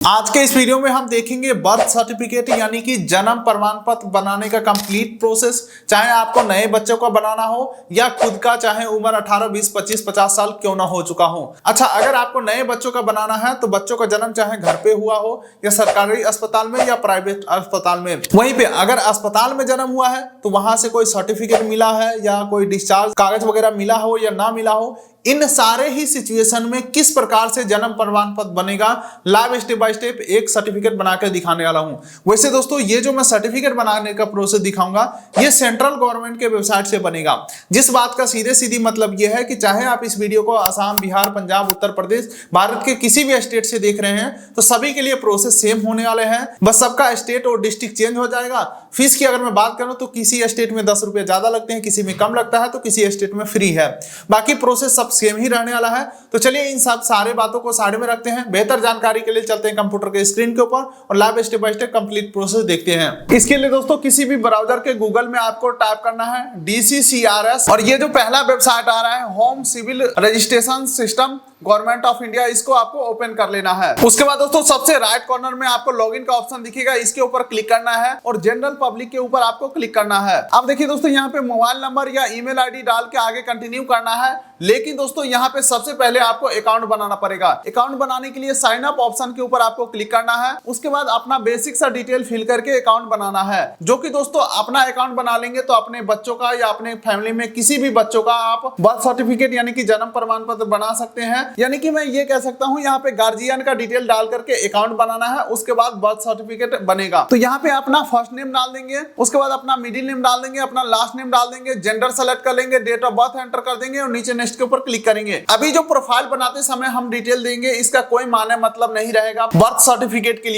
आज के इस वीडियो में हम देखेंगे बर्थ सर्टिफिकेट यानी कि जन्म प्रमाण पत्र बनाने का कंप्लीट प्रोसेस। चाहे आपको नए बच्चों का बनाना हो या खुद का, चाहे उम्र 18, 20, 25, 50 साल क्यों ना हो चुका हो। अच्छा, अगर आपको नए बच्चों का बनाना है तो बच्चों का जन्म चाहे घर पे हुआ हो या सरकारी अस्पताल में या प्राइवेट अस्पताल में, वहीं पे अगर अस्पताल में जन्म हुआ है तो वहां से कोई सर्टिफिकेट मिला है या कोई डिस्चार्ज कागज वगैरह मिला हो या ना मिला हो, इन सारे ही सिचुएशन में किस प्रकार से जन्म प्रमाण पत्र बनेगा, लाइव स्टेप बाय स्टेप एक सर्टिफिकेट बनाकर दिखाने वाला हूं। वैसे दोस्तों, ये जो मैं सर्टिफिकेट बनाने का प्रोसेस दिखाऊंगा ये सेंट्रल गवर्नमेंट के वेबसाइट से बनेगा। जिस बात का सीधे सीधी मतलब ये है कि चाहे आप इस वीडियो को आसाम, बिहार, पंजाब, उत्तर प्रदेश, भारत के किसी भी स्टेट से देख रहे हैं तो सभी के लिए प्रोसेस सेम होने वाले हैं। बस सबका स्टेट और डिस्ट्रिक्ट चेंज हो जाएगा। फीस की अगर मैं बात करूं तो किसी स्टेट में 10 रुपए ज्यादा लगते हैं, किसी में कम लगता है, तो किसी स्टेट में फ्री है। बाकी प्रोसेस सब सेम ही रहने वाला है। तो चलिए इन सब सारे बातों को साइड में रखते हैं। बेहतर जानकारी के लिए चलते हैं कंप्यूटर के स्क्रीन के ऊपर और live step by step complete process देखते हैं। इसके लिए दोस्तों किसी भी ब्राउजर के गूगल में आपको टाइप करना है DCCRS, और ये जो पहला वेबसाइट आ रहा है home civil registration system government of India, इसको आपको ओपन कर लेना है। उसके बाद दोस्तों सबसे राइट कॉर्नर में आपको लॉगिन का ऑप्शन दिखेगा, इसके ऊपर क्लिक करना है और जनरल पब्लिक के ऊपर आपको क्लिक करना है। अब देखिए दोस्तों, यहाँ पे मोबाइल नंबर या ईमेल आईडी डाल के आगे कंटिन्यू करना है। लेकिन दोस्तों यहाँ पे सबसे पहले आपको अकाउंट बनाना पड़ेगा। अकाउंट बनाने के लिए साइन अप ऑप्शन के ऊपर आपको क्लिक करना है। उसके बाद अपना बेसिक सा डिटेल फिल करके अकाउंट बनाना है, जो कि दोस्तों अपना अकाउंट बना लेंगे तो अपने बच्चों का या अपने फैमिली में किसी भी बच्चों का आप बर्थ सर्टिफिकेट यानी कि जन्म प्रमाण पत्र बना सकते हैं। यानी कि मैं ये कह सकता हूं यहाँ पे गार्जियन का डिटेल डाल करके अकाउंट बनाना है, उसके बाद बर्थ सर्टिफिकेट बनेगा। तो यहाँ पे अपना फर्स्ट नेम डाल देंगे, उसके बाद अपना मिडिल नेम डाल देंगे, अपना लास्ट नेम डाल देंगे, जेंडर सेलेक्ट कर लेंगे, डेट ऑफ बर्थ एंटर कर देंगे और नीचे नेक्स्ट के ऊपर क्लिक करेंगे। अभी जो प्रोफाइल बनाते समय हम डिटेल देंगे, इसका कोई माने मतलब नहीं रहेगा। बर्थ सर्टिफिकेट के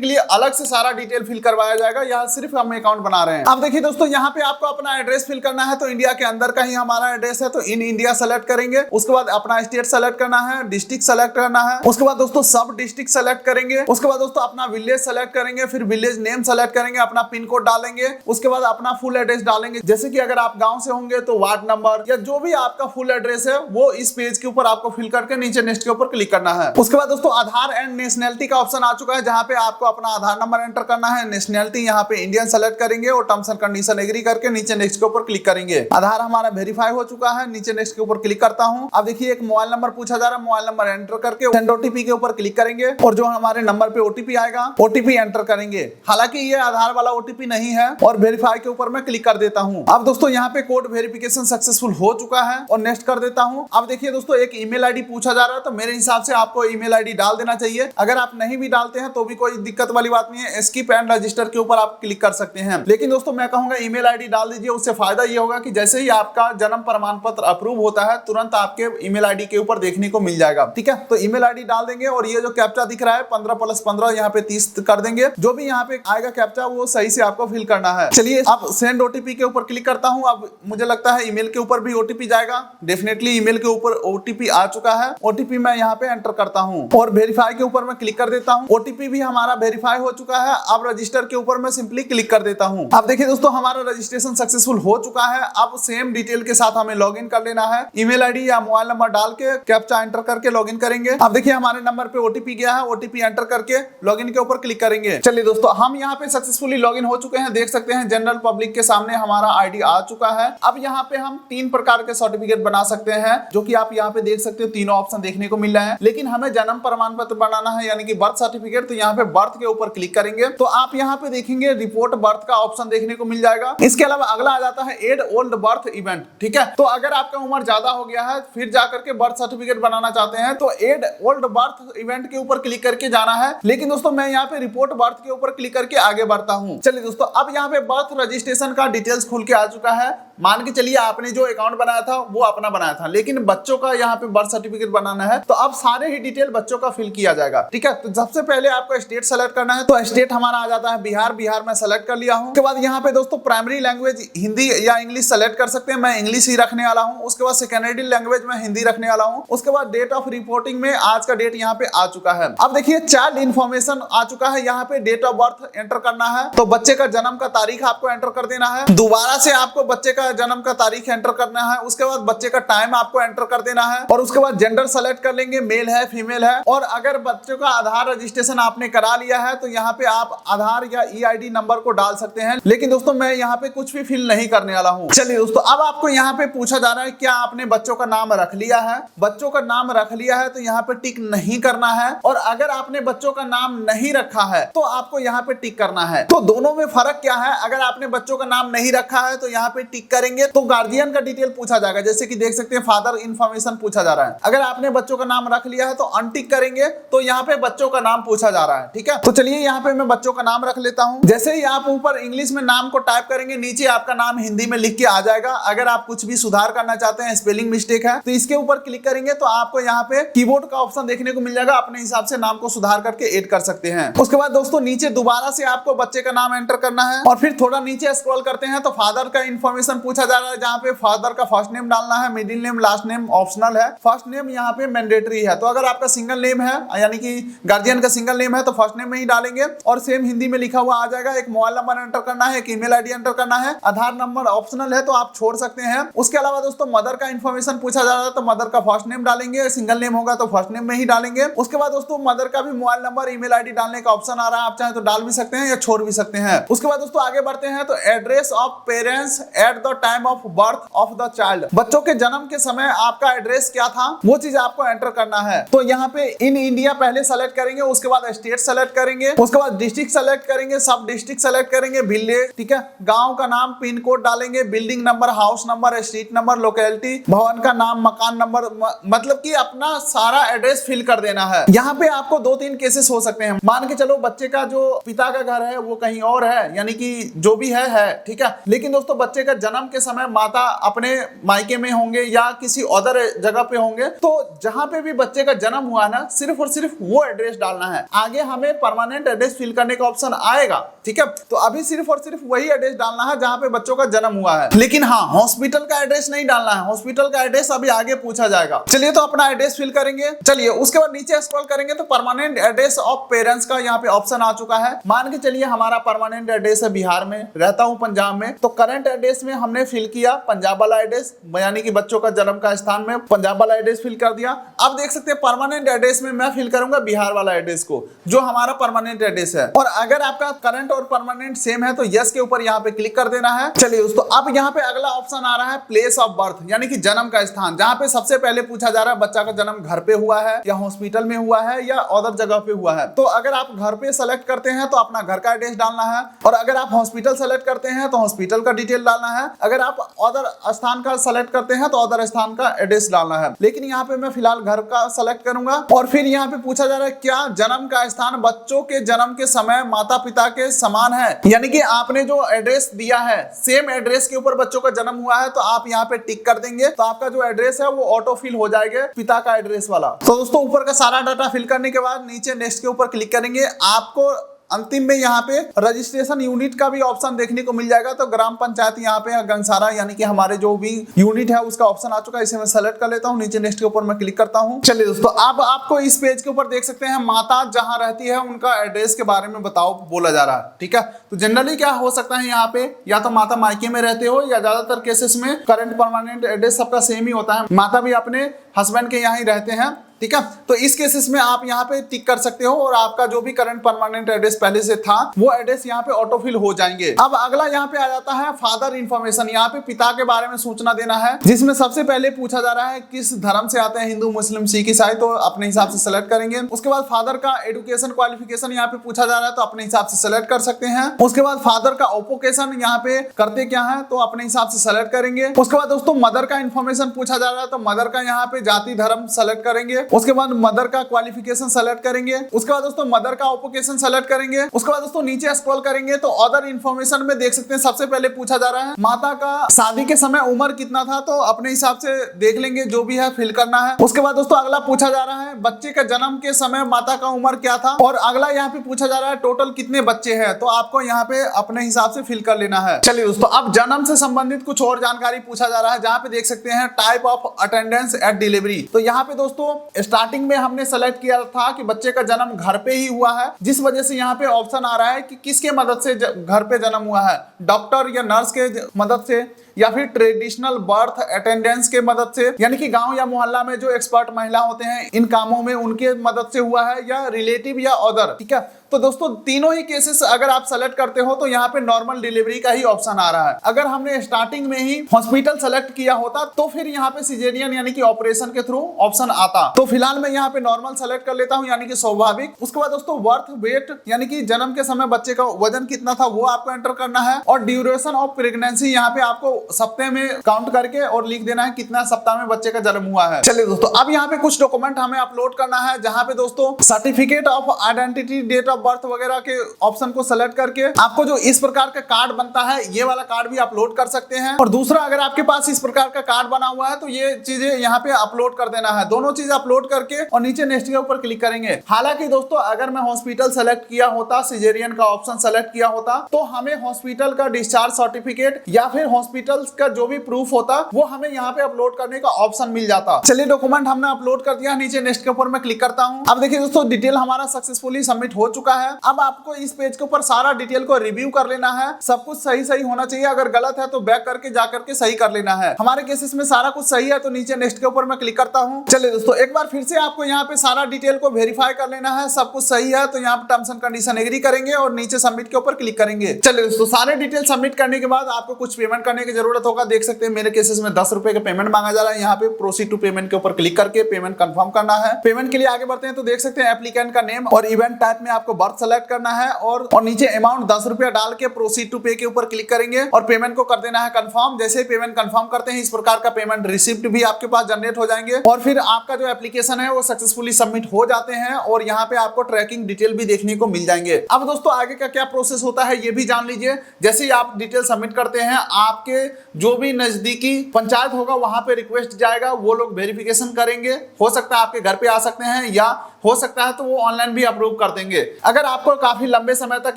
लिए अलग से सारा डिटेल फिल करवाया जाएगा, यहाँ सिर्फ हम अकाउंट बना रहे हैं। अब देखिए दोस्तों, यहाँ पे आपको अपना एड्रेस फिल करना है, तो इंडिया के अंदर का ही हमारा एड्रेस है तो इन इंडिया सेलेक्ट करेंगे। उसके बाद अपना स्टेट सेलेक्ट करना है, डिस्ट्रिक्ट सेलेक्ट करना है। उसके बाद दोस्तों सब डिस्ट्रिक्ट सेलेक्ट करेंगे। उसके बाद दोस्तों अपना विलेज सेलेक्ट करेंगे, फिर विलेज नेम सेलेक्ट करेंगे, अपना पिन कोड डालेंगे। उसके बाद अपना फुल एड्रेस डालेंगे, जैसे कि अगर आप गांव से होंगे तो वार्ड नंबर या जो भी आपका फुल एड्रेस है वो इस पेज के ऊपर आपको फिल करके नीचे नेक्स्ट के ऊपर क्लिक करना है। उसके बाद दोस्तों आधार एंड नेशनैलिटी का ऑप्शन आ चुका है, जहां पे आपको अपना आधार नंबर एंटर करना है। नेशनैलिटी यहाँ पे इंडियन सेलेक्ट करेंगे और टर्म्स एंड कंडीशन एग्री करके नीचे नेक्स्ट के ऊपर क्लिक करेंगे। आधार हमारा वेरीफाई हो चुका है, नीचे नेक्स्ट के ऊपर क्लिक करता हूं। अब देखिए एक मोबाइल नंबर पूछा जा रहा है, मोबाइल नंबर एंटर करके सेंड ओटीपी के ऊपर क्लिक करेंगे और जो हमारे नंबर पे ओटीपी आएगा ओटीपी एंटर करेंगे। हालांकि ये आधार वाला ओटीपी नहीं है और वेरीफाई के ऊपर मैं क्लिक कर देता हूं। अब दोस्तों यहाँ पे कोड वेरिफिकेशन सक्सेसफुल हो चुका है और नेक्स्ट कर देता हूं। अब देखिए दोस्तों एक ईमेल आईडी पूछा जा रहा है, तो मेरे हिसाब से आपको ईमेल आईडी डाल देना चाहिए। अगर आप नहीं भी डालते हैं तो भी कोई दिक्कत वाली बात नहीं है, स्किप एंड रजिस्टर के ऊपर आप क्लिक कर सकते हैं। लेकिन दोस्तों मैं कहूंगा ईमेल आईडी डाल दीजिए, उससे फायदा ये होगा कि जैसे ही आपका जन्म प्रमाण पत्र अप्रूव होता है तुरंत आपके ईमेल आईडी के ऊपर देखने को मिल जाएगा। ठीक है, तो ईमेल आईडी डाल देंगे और ये जो कैप्चा दिख रहा है 15+15 यहाँ पे 30 कर देंगे। जो भी यहाँ पे आएगा कैप्चा वो सही से आपको फिल करना है। चलिए अब सेंड ओटीपी के ऊपर क्लिक करता हूँ। अब मुझे लगता है ईमेल के ऊपर भी ओटीपी जाएगा। डेफिनेटली ईमेल के ऊपर ओटीपी आ चुका है। ओटीपी मैं यहाँ पे एंटर करता हूँ और वेरीफाई के ऊपर मैं क्लिक कर देता हूँ। ओटीपी भी हमारा वेरीफाई हो चुका है। अब रजिस्टर के ऊपर मैं सिंपली क्लिक कर देता हूँ। अब देखिए दोस्तों हमारा रजिस्ट्रेशन सक्सेसफुल हो चुका है। अब सेम डिटेल के साथ हमें लॉगिन कर लेना है। ईमेल आईडी या मोबाइल नंबर डाल के कैप्चा एंटर करके लॉगिन करेंगे। अब देखिए हमारे नंबर पे ओटीपी गया है, ओटीपी एंटर करके लॉगिन के ऊपर क्लिक करेंगे। चलिए दोस्तों हम यहाँ पे सक्सेसफुली लॉगिन हो चुके हैं। देख सकते हैं जनरल पब्लिक के सामने हमारा आईडी आ चुका है। अब यहाँ पे हम 3 प्रकार के सर्टिफिकेट बना सकते हैं, जो कि आप यहाँ पे देख सकते हो। तीनों ऑप्शन देखने को मिल रहा है, लेकिन हमें जन्म प्रमाण पत्र बनाना है यानी कि बर्थ सर्टिफिकेट। तो यहाँ पे बर्थ के ऊपर क्लिक करेंगे तो आप यहाँ पे देखेंगे रिपोर्ट बर्थ का ऑप्शन देखने को मिल जाएगा। इसके अलावा अगला आ जाता है एड ओल्ड बर्थ इवेंट। ठीक है, तो अगर आपका उम्र ज्यादा हो गया है फिर जाकर के बर्थ सर्टिफिकेट बनाना चाहते हैं तो एड ओल्ड बर्थ इवेंट के ऊपर क्लिक करके जाना है। लेकिन दोस्तों मैं यहाँ पे रिपोर्ट बर्थ के ऊपर क्लिक करके आगे बढ़ता हूँ। चलिए दोस्तों अब यहाँ पे बर्थ रजिस्ट्रेशन का डिटेल्स खुल के आ चुका है। मान के चलिए आपने जो अकाउंट बनाया था वो अपना बनाया था, लेकिन बच्चों का यहाँ पे बर्थ सर्टिफिकेट बनाना है तो अब सारे ही डिटेल बच्चों का फिल किया जाएगा। ठीक है, तो सबसे पहले आपको स्टेट सेलेक्ट करना है, तो स्टेट हमारा आ जाता है बिहार। बिहार में सेलेक्ट कर लिया हूँ। उसके बाद यहाँ पे दोस्तों प्राइमरी लैंग्वेज हिंदी या इंग्लिश सेलेक्ट कर सकते हैं, मैं इंग्लिश ही रखने वाला हूँ। उसके बाद सेकेंडरी लैंग्वेज में हिंदी रखने वाला हूँ। उसके बाद डेट ऑफ रिपोर्टिंग में आज का डेट यहाँ पे आ चुका है। अब देखिए चाइल्ड इन्फॉर्मेशन आ चुका है, यहाँ पे डेट ऑफ बर्थ एंटर करना है, तो बच्चे का जन्म का तारीख आपको एंटर कर देना है। दोबारा से आपको बच्चे का जन्म का तारीख एंटर करना है। उसके बाद बच्चे का टाइम आपको एंटर कर देना है और उसके बाद जेंडर सेलेक्ट कर लेंगे, मेल है फीमेल है। और अगर बच्चों का आधार रजिस्ट्रेशन आपने करा लिया है तो यहाँ पे आप आधार या EID नंबर को डाल सकते हैं। लेकिन दोस्तों मैं यहाँ पे कुछ भी फिल नहीं करने वाला हूँ। चलिए दोस्तों, अब आपको यहाँ पे पूछा जा रहा है क्या आपने बच्चों का नाम रख लिया है। बच्चों का नाम रख लिया है तो यहाँ पे टिक नहीं करना है, और अगर आपने बच्चों का नाम नहीं रखा है तो आपको यहाँ पे टिक करना है। तो दोनों में फर्क क्या है? अगर आपने बच्चों का नाम नहीं रखा है तो यहाँ पे टिक करेंगे तो गार्जियन का डिटेल पूछा जाएगा, जैसे कि देख सकते हैं फादर इन्फॉर्मेशन पूछा जा रहा है। अगर आपने बच्चों का नाम रख लिया है तो अनटिक करेंगे तो यहाँ पे बच्चों का नाम पूछा जा रहा है। ठीक है, तो चलिए यहाँ पे मैं बच्चों का नाम रख लेता हूँ। जैसे ही आप ऊपर इंग्लिश में नाम को टाइप करेंगे, नीचे आपका नाम हिंदी में लिख के आ जाएगा। अगर आप कुछ भी सुधार करना चाहते हैं, स्पेलिंग मिस्टेक है, तो इसके ऊपर क्लिक करेंगे तो आपको यहाँ पे कीबोर्ड का ऑप्शन देखने को मिल जाएगा। अपने हिसाब से नाम को सुधार करके ऐड कर सकते हैं। उसके बाद दोस्तों नीचे दोबारा से आपको बच्चे का नाम एंटर करना है और फिर थोड़ा नीचे स्क्रॉल करते हैं तो फादर का इन्फॉर्मेशन पूछा जा रहा है, जहाँ पे फादर का फर्स्ट नेम डालना है, middle name, last name optional है, फर्स्ट नेम यहाँ पे मैंडेटरी है। तो अगर आपका सिंगल नेम है यानी कि गार्जियन का सिंगल नेम है तो फर्स्ट नेम में ही डालेंगे और सेम हिंदी में लिखा हुआ आ जाएगा। एक मोबाइल नंबर एंटर करना है, एक ईमेल आईडी एंटर करना है, आधार नंबर ऑप्शनल है तो आप छोड़ सकते हैं। उसके अलावा दोस्तों मदर का इन्फॉर्मेशन पूछा जा रहा है तो मदर का फर्स्ट नेम डालेंगे, सिंगल नेम होगा तो फर्स्ट नेम में ही डालेंगे। उसके बाद दोस्तों मदर का भी मोबाइल नंबर, ईमेल आईडी डालने का ऑप्शन आ रहा है, आप चाहे तो डाल भी सकते हैं या छोड़ भी सकते हैं। उसके बाद दोस्तों आगे बढ़ते हैं तो address of parents at the time of birth of the child, बच्चों के जन्म के समय आपका एड्रेस क्या था वो चीज आपको एंटर करना है। तो यहाँ पे इन इंडिया पहले सेलेक्ट करेंगे, उसके बाद स्टेट सेलेक्ट करेंगे, उसके बाद डिस्ट्रिक्ट सेलेक्ट करेंगे, सब डिस्ट्रिक्ट सेलेक्ट करेंगे, विलेज, ठीक है, गांव का नाम, पिन कोड डालेंगे, building number, house number, street number, locality, भवन का नाम, मकान नंबर, मतलब कि अपना सारा एड्रेस फिल कर देना है। यहाँ पे आपको 2-3 केसेस हो सकते हैं। मान के चलो बच्चे का जो पिता का घर है वो कहीं और है, यानी कि जो भी है, ठीक है, लेकिन दोस्तों बच्चे का जन्म के समय माता अपने मायके में होंगे या किसी अदर जगह पे होंगे, तो जहां पे भी बच्चे का जन्म हुआ ना, सिर्फ और सिर्फ वो एड्रेस डालना है। आगे हमें परमानेंट एड्रेस फिल करने का ऑप्शन आएगा, ठीक है, तो अभी सिर्फ और सिर्फ वही एड्रेस डालना है जहां पे बच्चों का जन्म हुआ है। लेकिन हाँ, हॉस्पिटल का एड्रेस नहीं डालना है, हॉस्पिटल का एड्रेस अभी आगे पूछा जाएगा। चलिए तो अपना एड्रेस फिल करेंगे। चलिए उसके बाद नीचे स्क्रॉल करेंगे तो परमानेंट एड्रेस ऑफ पेरेंट्स का यहाँ पे ऑप्शन आ चुका है। मान के चलिए हमारा परमानेंट एड्रेस है बिहार में, रहता हूँ पंजाब में, तो करंट एड्रेस में हमने फिल किया पंजाब वाला एड्रेस, यानी कि बच्चों का जन्म का स्थान में पंजाब वाला एड्रेस फिल कर दिया। अब देख सकते हैं परमानेंट एड्रेस में मैं फिल करूंगा बिहार वाला एड्रेस को, जो हमारा परमानेंट एड्रेस है। और अगर आपका करंट और परमानेंट सेम है तो यस के ऊपर यहाँ पे क्लिक कर देना है। चलिए दोस्तों, अब यहाँ पे अगला ऑप्शन आ रहा है प्लेस ऑफ बर्थ, यानी कि जन्म का स्थान, जहाँ पे सबसे पहले पूछा जा रहा है बच्चा का जन्म घर पे हुआ है या हॉस्पिटल में हुआ है या अदर जगह पे हुआ है। तो अगर आप घर पे सेलेक्ट करते हैं तो अपना घर का एड्रेस डालना है, और अगर आप हॉस्पिटल सेलेक्ट करते हैं तो हॉस्पिटल का डिटेल डालना है, अगर आप अदर स्थान का सेलेक्ट करते हैं तो अदर स्थान का एड्रेस डालना है। लेकिन यहाँ पे मैं फिलहाल घर का सेलेक्ट करूंगा। और फिर यहाँ पे पूछा जा रहा है क्या जन्म का स्थान बच्चों के जन्म के समय माता पिता के समान है, यानी कि आपने जो एड्रेस दिया है सेम एड्रेस के ऊपर बच्चों का जन्म हुआ है, तो आप यहाँ पे टिक कर देंगे तो आपका जो एड्रेस है वो ऑटो फिल हो जाएगा पिता का एड्रेस वाला। तो दोस्तों ऊपर का सारा डाटा फिल करने के बाद नीचे नेक्स्ट के ऊपर क्लिक करेंगे। आपको अंतिम में यहाँ पे रजिस्ट्रेशन यूनिट का भी ऑप्शन देखने को मिल जाएगा। तो ग्राम पंचायत यहाँ पे गंगसारा, यानी कि हमारे जो भी यूनिट है उसका ऑप्शन आ चुका है, इसे मैं सेलेक्ट कर लेता हूँ। नीचे नेक्स्ट के ऊपर मैं क्लिक करता हूँ। चलिए दोस्तों, अब आपको इस पेज के ऊपर देख सकते हैं माता जहाँ रहती है उनका एड्रेस के बारे में बताओ बोला जा रहा है, ठीक है। तो जनरली क्या हो सकता है यहाँ पे, या तो माता मायके में रहते हो या ज्यादातर केसेस में करंट परमानेंट एड्रेस सबका सेम ही होता है, माता भी अपने हस्बैंड के यहाँ ही रहते हैं, ठीक है। तो इस केसेस में आप यहाँ पे टिक कर सकते हो और आपका जो भी करंट परमानेंट एड्रेस पहले से था वो एड्रेस यहाँ पे ऑटो फिल हो जाएंगे। अब अगला यहाँ पे आ जाता है फादर इन्फॉर्मेशन। यहाँ पे पिता के बारे में सूचना देना है, जिसमें सबसे पहले पूछा जा रहा है किस धर्म से आते हैं, हिंदू, मुस्लिम, सिख, ईसाई, तो अपने हिसाब से सेलेक्ट करेंगे। उसके बाद फादर का एजुकेशन क्वालिफिकेशन यहाँ पे पूछा जा रहा है, तो अपने हिसाब से सेलेक्ट कर सकते हैं। उसके बाद फादर का ऑक्युपेशन यहाँ पे करते क्या है, तो अपने हिसाब से सेलेक्ट करेंगे। उसके बाद दोस्तों मदर का इन्फॉर्मेशन पूछा जा रहा है, तो मदर का यहाँ पे जाति धर्म सेलेक्ट करेंगे। उसके बाद मदर का क्वालिफिकेशन सेलेक्ट करेंगे। उसके बाद दोस्तों मदर का ऑक्युपेशन सेलेक्ट करेंगे। उसके बाद दोस्तों नीचे स्क्रॉल करेंगे तो अदर इन्फॉर्मेशन में देख सकते हैं सबसे पहले पूछा जा रहा है माता का शादी के समय उम्र कितना था, तो अपने हिसाब से देख लेंगे, जो भी है फिल करना है। उसके बाद दोस्तों अगला पूछा जा रहा है बच्चे का जन्म के समय माता का उम्र क्या था, और अगला यहाँ पे पूछा जा रहा है टोटल कितने बच्चे हैं, तो आपको यहाँ पे अपने हिसाब से फिल कर लेना है। चलिए दोस्तों, अब जन्म से संबंधित कुछ और जानकारी पूछा जा रहा है, जहाँ पे देख सकते हैं type of attendance eight delivery. तो यहाँ पे दोस्तों स्टार्टिंग में हमने सेलेक्ट किया था कि बच्चे का जन्म घर पे ही हुआ है, जिस वजह से यहाँ पे ऑप्शन आ रहा है कि किसके मदद से घर पे जन्म हुआ है, डॉक्टर या नर्स के मदद से, या फिर ट्रेडिशनल बर्थ अटेंडेंस के मदद से, यानी कि गांव या मोहल्ला में जो एक्सपर्ट महिला होते हैं इन कामों में उनके मदद से हुआ है, या रिलेटिव या अदर। ठीक है, तो दोस्तों तीनों ही केसेस अगर आप सेलेक्ट करते हो तो यहाँ पे नॉर्मल डिलीवरी का ही ऑप्शन आ रहा है। अगर हमने स्टार्टिंग में ही हॉस्पिटल सेलेक्ट किया होता तो फिर यहाँ पे सिजेरियन यानी कि ऑपरेशन के थ्रू ऑप्शन आता। तो फिलहाल मैं यहाँ पे नॉर्मल सेलेक्ट कर लेता हूँ, यानी कि स्वाभाविक। उसके बाद दोस्तों बर्थ वेट, यानी कि जन्म के समय बच्चे का वजन कितना था वो आपको एंटर करना है, और ड्यूरेशन ऑफ प्रेगनेंसी यहाँ पे आपको सप्ताह में काउंट करके और लिख देना है कितना सप्ताह में बच्चे का जन्म हुआ है। चलिए दोस्तों, अब यहाँ पे कुछ डॉक्यूमेंट हमें अपलोड करना है, जहाँ पे दोस्तों certificate of identity, date of birth वगैरह के ऑप्शन को सेलेक्ट करके आपको जो इस प्रकार का कार्ड बनता है ये वाला कार्ड भी अपलोड कर सकते हैं। और दूसरा, अगर आपके पास इस प्रकार का कार्ड बना हुआ है तो ये चीजें यहाँ पे अपलोड कर देना है। दोनों चीज अपलोड करके और नीचे नेक्स्ट के ऊपर क्लिक करेंगे। हालांकि दोस्तों अगर मैं हॉस्पिटल सेलेक्ट किया होता, सिजेरियन का ऑप्शन सेलेक्ट किया होता, तो हमें हॉस्पिटल का डिस्चार्ज सर्टिफिकेट या फिर हॉस्पिटल का जो भी प्रूफ होता वो हमें यहाँ पे अपलोड करने का ऑप्शन मिल जाता। चलिए, डॉक्यूमेंट हमने अपलोड कर दिया, नीचे नेक्स्ट के ऊपर मैं क्लिक करता हूँ। अब देखिए दोस्तों, डिटेल हमारा सक्सेसफुली सबमिट हो चुका है। अब आपको इस पेज के ऊपर सारा डिटेल को रिव्यू कर लेना है। सब कुछ सही सही होना चाहिए, अगर गलत है तो बैक करके जा करके सही कर लेना है। हमारे केसेस में सारा कुछ सही है तो नीचे नेक्स्ट के ऊपर मैं क्लिक करता हूँ। चलिए दोस्तों, एक बार फिर से आपको यहाँ पे सारा डिटेल को वेरीफाई कर लेना है। सब कुछ सही है तो यहाँ पे टर्म्स एंड कंडीशन एग्री करेंगे और नीचे सबमिट के ऊपर क्लिक करेंगे। चलिए दोस्तों, सारे डिटेल सबमिट करने के बाद आपको कुछ पेमेंट करने की जरूरत होगा। देख सकते हैं मेरे केसेस में 10 रुपए का पेमेंट मांगा जा रहा है। यहाँ पे प्रोसीड टू पेमेंट के ऊपर क्लिक करके पेमेंट कंफर्म करना है। पेमेंट के लिए आगे बढ़ते हैं तो देख सकते हैं एप्लीकेंट का नेम और इवेंट टाइप में आपको बर्थ सेलेक्ट करना है, और नीचे अमाउंट 10 रुपया डाल के प्रोसीड टू पे के ऊपर क्लिक करेंगे और पेमेंट को कर देना है कंफर्म। जैसे ही पेमेंट कंफर्म करते हैं इस प्रकार का पेमेंट रिसिप्ट भी आपके पास जनरेट हो जाएंगे, और फिर आपका जो एप्लीकेशन है वो सक्सेसफुली सबमिट हो जाते हैं, और यहाँ पे आपको ट्रैकिंग डिटेल भी देखने को मिल जाएंगे। अब दोस्तों आगे का क्या प्रोसेस होता है ये भी जान लीजिए। जैसे ही आप डिटेल सबमिट करते हैं, आपके जो भी नजदीकी पंचायत होगा वहां पे रिक्वेस्ट जाएगा, वो लोग वेरिफिकेशन करेंगे। हो सकता है आपके घर पे आ सकते हैं, या हो सकता है तो वो ऑनलाइन भी अप्रूव कर देंगे। अगर आपको काफी लंबे समय तक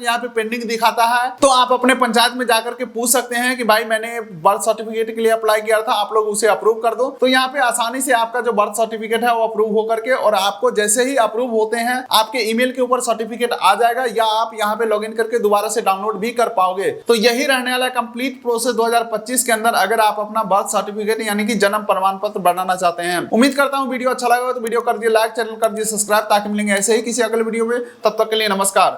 यहाँ पे पेंडिंग दिखाता है तो आप अपने पंचायत में जाकर के पूछ सकते हैं कि भाई मैंने बर्थ सर्टिफिकेट के लिए अप्लाई किया था, आप लोग उसे अप्रूव कर दो। तो यहाँ पे आसानी से आपका जो बर्थ सर्टिफिकेट है वो अप्रूव हो करके, और आपको जैसे ही अप्रूव होते हैं आपके ईमेल के ऊपर सर्टिफिकेट आ जाएगा, या आप यहाँ पे लॉगिन करके दोबारा से डाउनलोड भी कर पाओगे। तो यही रहने वाला कंप्लीट प्रोसेस 2025 के अंदर, अगर आप अपना बर्थ सर्टिफिकेट यानी कि जन्म प्रमाण पत्र बनाना चाहते हैं। उम्मीद करता हूँ वीडियो अच्छा लगा तो वीडियो कर दिए लाइक, चैनल कर दिए सब्सक्राइब, ताकि मिलेंगे ऐसे ही किसी अगले वीडियो में। तब तक के लिए नमस्कार।